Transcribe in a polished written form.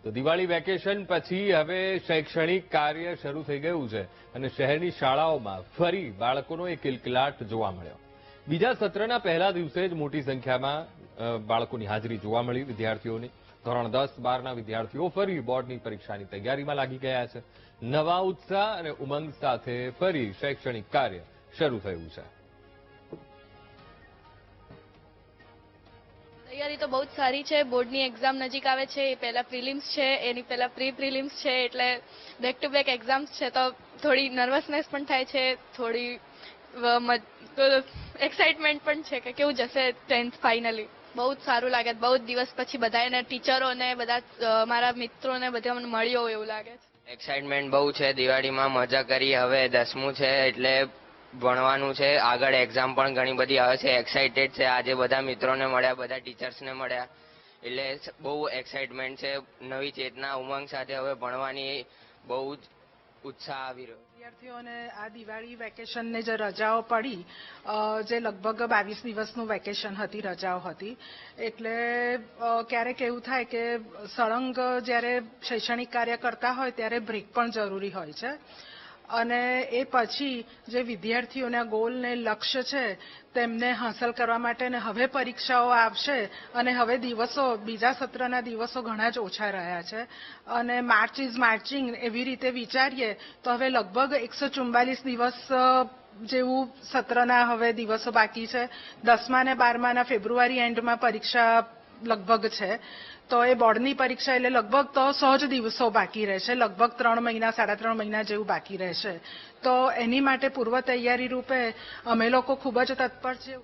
તો દિવાળી વેકેશન પછી હવે શૈક્ષણિક કાર્ય શરૂ થઈ ગયું છે અને શહેરની શાળાઓમાં ફરી બાળકોનો એક કિલકિલાટ જોવા મળ્યો. બીજા સત્રના પહેલા દિવસે જ મોટી સંખ્યામાં બાળકોની હાજરી જોવા મળી. વિદ્યાર્થીઓની ધોરણ 10-12ના વિદ્યાર્થીઓ ફરી બોર્ડની પરીક્ષાની તૈયારીમાં લાગી ગયા છે. નવા ઉત્સાહ અને ઉમંગ સાથે ફરી શૈક્ષણિક કાર્ય શરૂ થયું છે. તૈયારી તો બહુ જ સારી છે. બોર્ડની એક્ઝામ નજીક આવે છે. એ પહેલા પ્રિલિમ્સ છે, એની પહેલા પ્રી પ્રિલિમ્સ છે, એટલે બેક ટુ બેક એક્ઝામ્સ છે. તો થોડી નર્વસનેસ પણ થાય છે, થોડી એક્સાઇટમેન્ટ પણ છે કે કેવું જશે 10th ફાઇનલી. બહુ જ સારું લાગે. બહુ જ દિવસ પછી બધાને ટીચરોને બધા મારા મિત્રોને બધા મને મળ્યો એવું લાગે છે. એક્સાઇટમેન્ટ બહુ છે. દિવાળીમાં મજા કરી. હવે 10મું છે એટલે ભણવાનું છે. આગળ એક્ઝામ પણ ઘણી બધી આવે છે. એક્સાઇટેડ છે. આજે બધા મિત્રોને મળ્યા, બધા ટીચર્સને મળ્યા, એટલે બહુ એક્સાઇટમેન્ટ છે. નવી ચેતના, ઉમંગ સાથે હવે ભણવાની બહુ જ ઉત્સાહ આવી રહ્યો. વિદ્યાર્થીઓને આ દિવાળી વેકેશનને જે રજાઓ પડી, જે લગભગ 22 દિવસનું વેકેશન હતી, રજાઓ હતી, એટલે ક્યારેક એવું થાય કે સળંગ જ્યારે શૈક્ષણિક કાર્ય કરતા હોય ત્યારે બ્રેક પણ જરૂરી હોય છે. અને એ પછી જે વિદ્યાર્થીઓના ગોલ ને લક્ષ્ય છે તેમને હાંસલ કરવા માટે ને હવે પરીક્ષાઓ આવશે અને હવે દિવસો, બીજા સત્રના દિવસો ઘણા જ ઓછા રહ્યા છે અને માર્ચ ઇઝ માર્ચિંગ એવી રીતે વિચારીએ તો હવે લગભગ 144 દિવસ જેવું સત્રના હવે દિવસો બાકી છે. 10મા અને 12માના ફેબ્રુઆરી એન્ડમાં પરીક્ષા લગભગ છે. તો એ બોર્ડની પરીક્ષા એટલે લગભગ તો 100 જ દિવસો બાકી રહેશે. લગભગ 3 મહિના, 3.5 મહિના જેવું બાકી રહેશે. તો એની માટે પૂર્વ તૈયારી રૂપે અમે લોકો ખૂબ જ તત્પર છે.